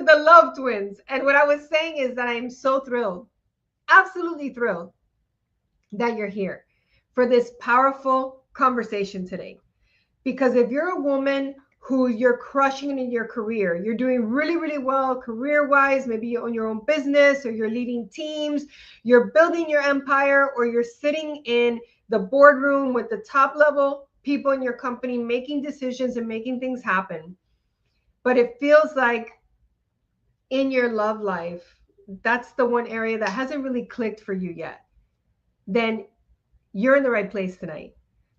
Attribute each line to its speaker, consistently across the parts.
Speaker 1: the love twins. And what I was saying is that I'm so thrilled, absolutely thrilled that you're here for this powerful conversation today. Because if you're a woman who you're crushing in your career, you're doing really, really well career wise, maybe you own your own business or you're leading teams, you're building your empire, or you're sitting in the boardroom with the top level people in your company making decisions and making things happen. But it feels like in your love life, that's the one area that hasn't really clicked for you yet, then you're in the right place tonight.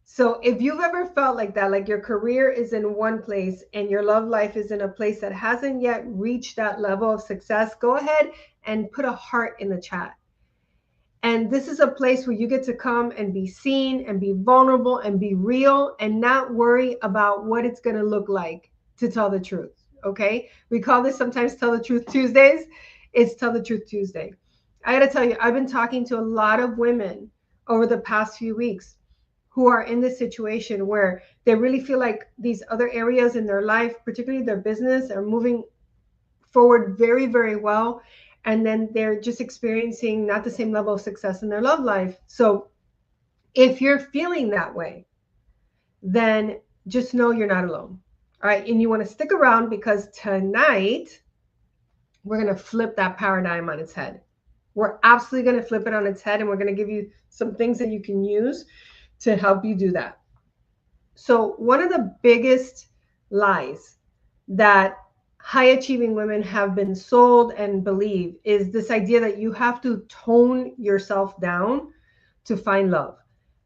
Speaker 1: So if you've ever felt like that, like your career is in one place and your love life is in a place that hasn't yet reached that level of success, go ahead and put a heart in the chat. And this is a place where you get to come and be seen and be vulnerable and be real and not worry about what it's going to look like to tell the truth. Okay. We call this sometimes Tell the Truth Tuesdays. It's Tell the Truth Tuesday. I got to tell you, I've been talking to a lot of women over the past few weeks who are in this situation where they really feel like these other areas in their life, particularly their business, are moving forward very, very well. And then they're just experiencing not the same level of success in their love life. So if you're feeling that way, then just know you're not alone. All right. And you want to stick around because tonight we're going to flip that paradigm on its head. We're absolutely going to flip it on its head, and we're going to give you some things that you can use to help you do that. So one of the biggest lies that high achieving women have been sold and believe is this idea that you have to tone yourself down to find love.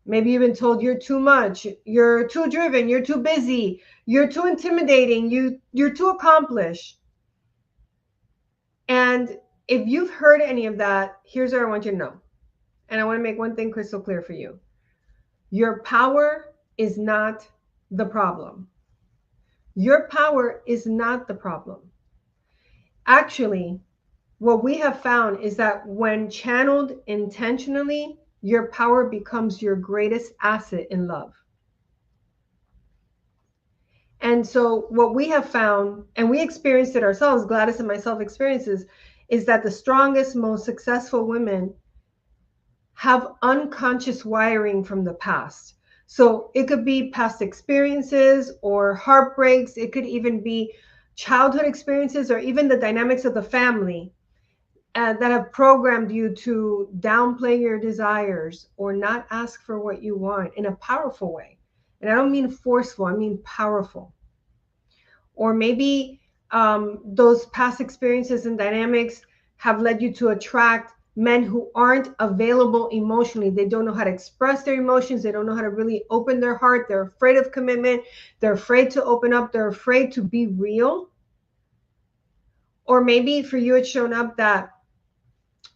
Speaker 1: Maybe you've been told you're too much, you're too driven, you're too busy, you're too intimidating, you're too accomplished. And if you've heard any of that, here's what I want you to know. And I want to make one thing crystal clear for you. Your power is not the problem. Your power is not the problem. Actually, what we have found is that when channeled intentionally, your power becomes your greatest asset in love. And so what we have found, and we experienced it ourselves, Gladys and myself experiences, is that the strongest, most successful women have unconscious wiring from the past. So it could be past experiences or heartbreaks. It could even be childhood experiences or even the dynamics of the family that have programmed you to downplay your desires or not ask for what you want in a powerful way. And I don't mean forceful, I mean powerful. Or maybe those past experiences and dynamics have led you to attract men who aren't available emotionally. They don't know how to express their emotions. They don't know how to really open their heart. They're afraid of commitment. They're afraid to open up. They're afraid to be real. Or maybe for you, it's shown up that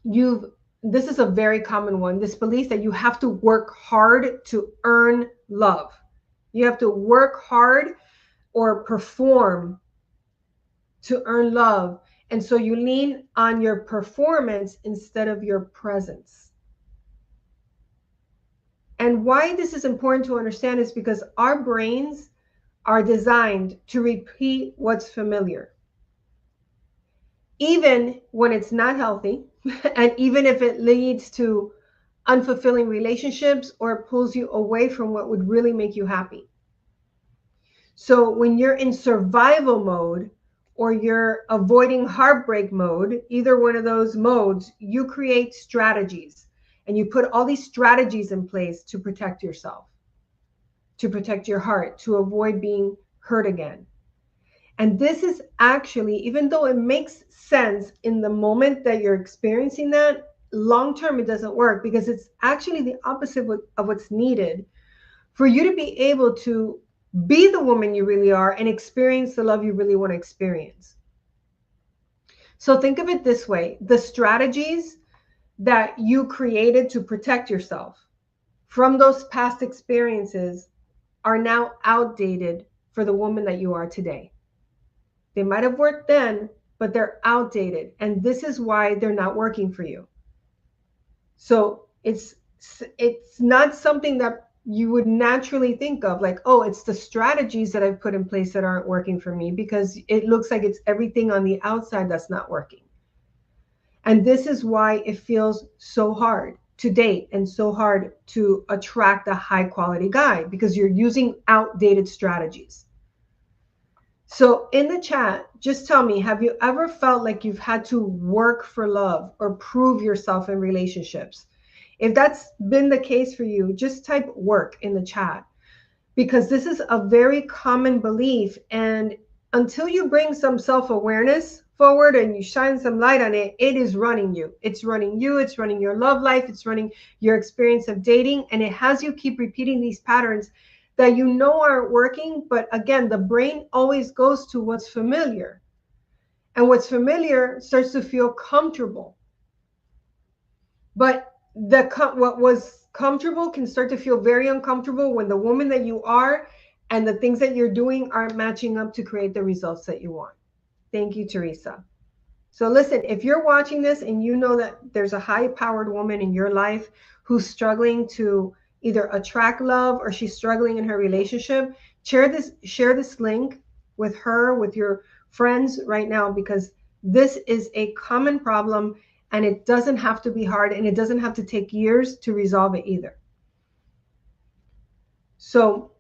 Speaker 1: this is a very common one, this belief that you have to work hard to earn love. You have to work hard or perform to earn love. And so you lean on your performance instead of your presence. And why this is important to understand is because our brains are designed to repeat what's familiar, even when it's not healthy, and even if it leads to unfulfilling relationships or it pulls you away from what would really make you happy. So when you're in survival mode or you're avoiding heartbreak mode, either one of those modes, you create strategies and you put all these strategies in place to protect yourself, to protect your heart, to avoid being hurt again. And this is actually, even though it makes sense in the moment that you're experiencing that, long term it doesn't work because it's actually the opposite of what's needed for you to be able to be the woman you really are and experience the love you really want to experience. So think of it this way. The strategies that you created to protect yourself from those past experiences are now outdated for the woman that you are today. They might have worked then, but they're outdated. And this is why they're not working for you. So it's not something that you would naturally think of, like, oh, it's the strategies that I've put in place that aren't working for me, because it looks like it's everything on the outside that's not working. And this is why it feels so hard to date and so hard to attract a high quality guy, because you're using outdated strategies. So in the chat, just tell me, have you ever felt like you've had to work for love or prove yourself in relationships? If that's been the case for you, just type work in the chat, because this is a very common belief. And until you bring some self-awareness forward and you shine some light on it, it is running you. It's running you. It's running your love life. It's running your experience of dating. And it has you keep repeating these patterns that you know aren't working. But again, the brain always goes to what's familiar. And what's familiar starts to feel comfortable. But what was comfortable can start to feel very uncomfortable when the woman that you are and the things that you're doing aren't matching up to create the results that you want. Thank you, Teresa. So listen, if you're watching this and you know that there's a high-powered woman in your life who's struggling to either attract love or she's struggling in her relationship, share this link with her, with your friends right now, because this is a common problem and it doesn't have to be hard and it doesn't have to take years to resolve it either. So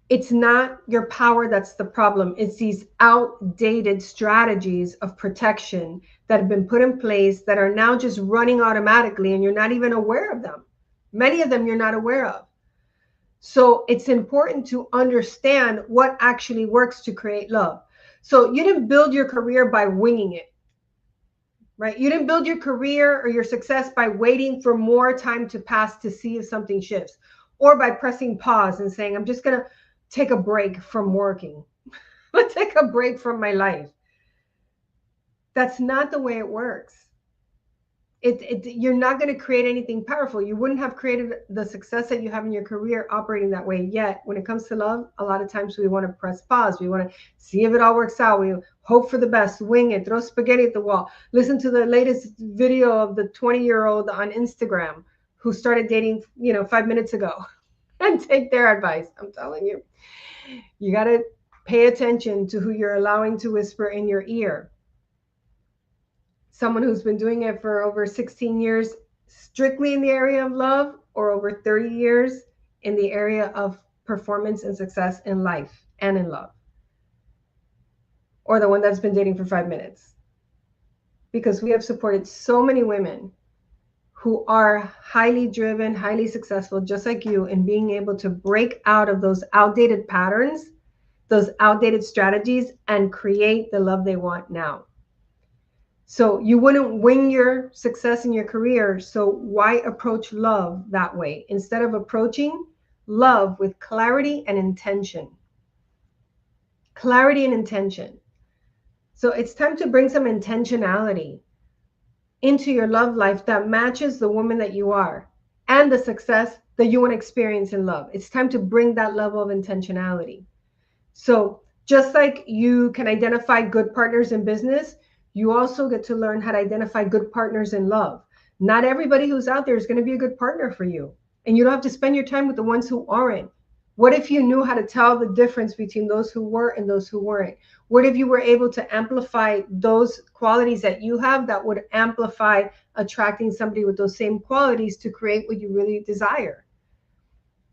Speaker 1: it's not your power that's the problem. It's these outdated strategies of protection that have been put in place that are now just running automatically and you're not even aware of them. Many of them you're not aware of. So it's important to understand what actually works to create love. So you didn't build your career by winging it, right? You didn't build your career or your success by waiting for more time to pass to see if something shifts, or by pressing pause and saying, I'm just going to take a break from working. Let's take a break from my life. That's not the way it works. You're not going to create anything powerful. You wouldn't have created the success that you have in your career operating that way. Yet when it comes to love, a lot of times we want to press pause. We want to see if it all works out. We hope for the best, wing it, throw spaghetti at the wall. Listen to the latest video of the 20-year-old on Instagram who started dating, 5 minutes ago, and take their advice. I'm telling you, you got to pay attention to who you're allowing to whisper in your ear. Someone who's been doing it for over 16 years strictly in the area of love, or over 30 years in the area of performance and success in life and in love, or the one that's been dating for 5 minutes. Because we have supported so many women who are highly driven, highly successful, just like you, in being able to break out of those outdated patterns, those outdated strategies, and create the love they want now. So you wouldn't wing your success in your career. So why approach love that way instead of approaching love with clarity and intention? Clarity and intention. So it's time to bring some intentionality into your love life that matches the woman that you are and the success that you want to experience in love. It's time to bring that level of intentionality. So just like you can identify good partners in business, you also get to learn how to identify good partners in love. Not everybody who's out there is going to be a good partner for you. And you don't have to spend your time with the ones who aren't. What if you knew how to tell the difference between those who were and those who weren't? What if you were able to amplify those qualities that you have that would amplify attracting somebody with those same qualities to create what you really desire?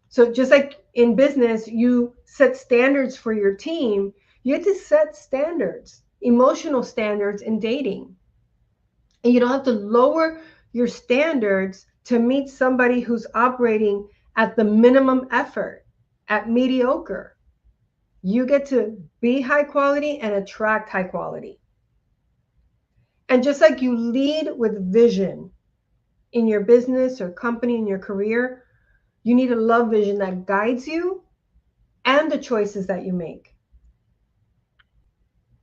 Speaker 1: So just like in business, you set standards for your team, you have to set standards, emotional standards in dating. And you don't have to lower your standards to meet somebody who's operating at the minimum effort, at mediocre. You get to be high quality and attract high quality. And just like you lead with vision in your business or company, in your career, you need a love vision that guides you and the choices that you make.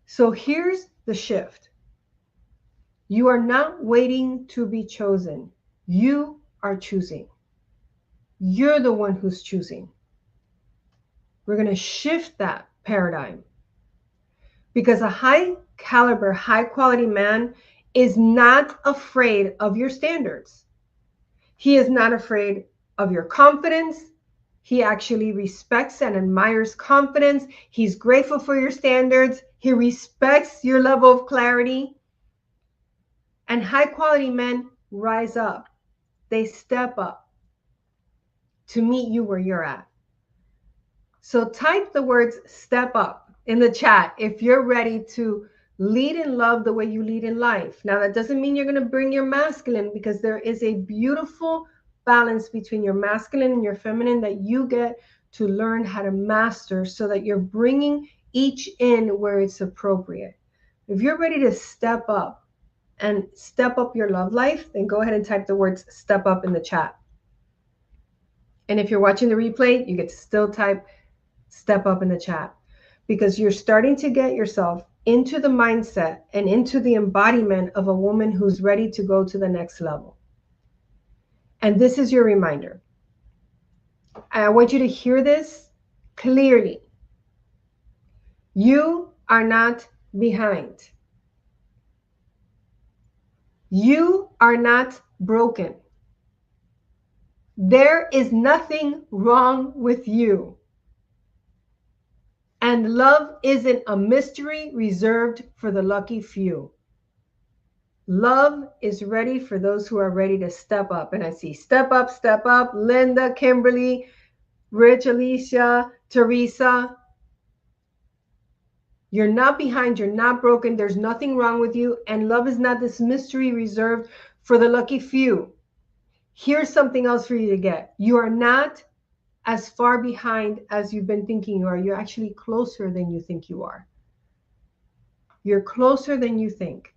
Speaker 1: So here's the shift. You are not waiting to be chosen. You are choosing. You're the one who's choosing. We're going to shift that paradigm, because a high caliber, high quality man is not afraid of your standards. He is not afraid of your confidence. He actually respects and admires confidence. He's grateful for your standards. He respects your level of clarity. And high quality men rise up. They step up to meet you where you're at. So type the words step up in the chat if you're ready to lead in love the way you lead in life. Now, that doesn't mean you're going to bring your masculine, because there is a beautiful balance between your masculine and your feminine that you get to learn how to master, so that you're bringing each in where it's appropriate. If you're ready to step up and step up your love life, then go ahead and type the words step up in the chat. And if you're watching the replay, you get to still type step up in the chat, because you're starting to get yourself into the mindset and into the embodiment of a woman who's ready to go to the next level. And this is your reminder. I want you to hear this clearly. You are not behind. You are not broken. There is nothing wrong with you. And love isn't a mystery reserved for the lucky few. Love is ready for those who are ready to step up. And I see step up, Linda, Kimberly, Rich, Alicia, Teresa. You're not behind, you're not broken, there's nothing wrong with you. And love is not this mystery reserved for the lucky few. Here's something else for you to get. You are not as far behind as you've been thinking you are. You're actually closer than you think you are. You're closer than you think.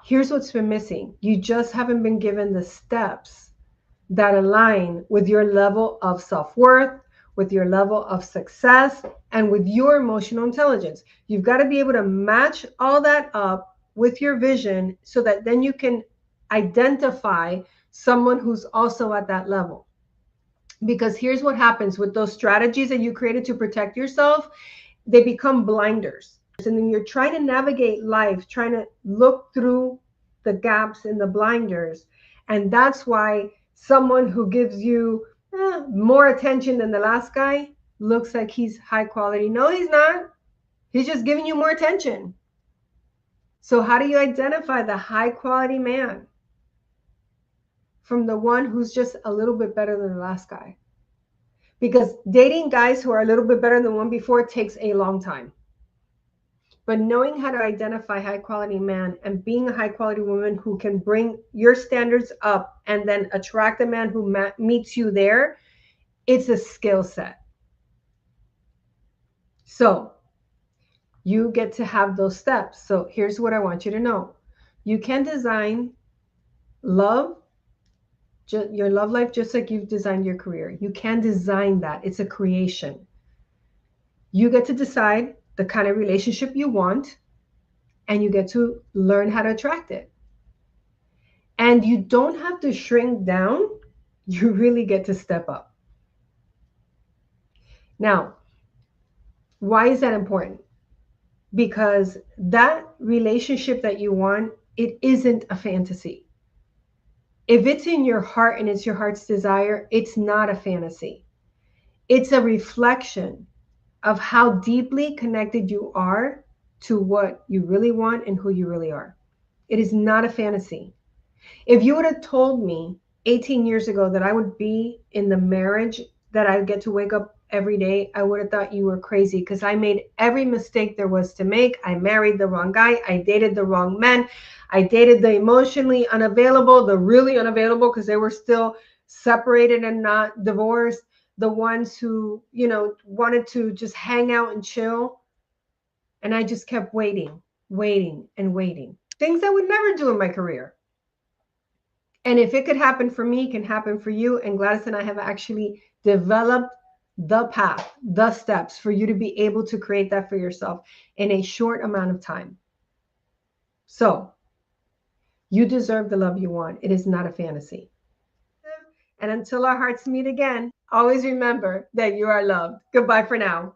Speaker 1: Here's what's been missing. You just haven't been given the steps that align with your level of self-worth, with your level of success, and with your emotional intelligence. You've got to be able to match all that up with your vision, so that then you can identify someone who's also at that level. Because here's what happens with those strategies that you created to protect yourself. They become blinders. And then you're trying to navigate life, trying to look through the gaps in the blinders. And that's why someone who gives you more attention than the last guy looks like he's high quality. No, he's not. He's just giving you more attention. So how do you identify the high quality man from the one who's just a little bit better than the last guy? Because dating guys who are a little bit better than the one before takes a long time. But knowing how to identify high quality man and being a high quality woman who can bring your standards up and then attract a man who meets you there, it's a skill set. So you get to have those steps. So here's what I want you to know. You can design love, your love life, just like you've designed your career. You can design that. It's a creation. You get to decide the kind of relationship you want, and you get to learn how to attract it. And you don't have to shrink down. You really get to step up. Now, why is that important? Because that relationship that you want, it isn't a fantasy. If it's in your heart and it's your heart's desire, it's not a fantasy. It's a reflection of how deeply connected you are to what you really want and who you really are. It is not a fantasy. If you would have told me 18 years ago that I would be in the marriage that I get to wake up every day, I would have thought you were crazy, because I made every mistake there was to make. I married the wrong guy. I dated the wrong men. I dated the emotionally unavailable, the really unavailable, because they were still separated and not divorced. The ones who, wanted to just hang out and chill. And I just kept waiting. Things I would never do in my career. And if it could happen for me, it can happen for you. And Gladys and I have actually developed the path, the steps for you to be able to create that for yourself in a short amount of time. So you deserve the love you want. It is not a fantasy. And until our hearts meet again, always remember that you are loved. Goodbye for now.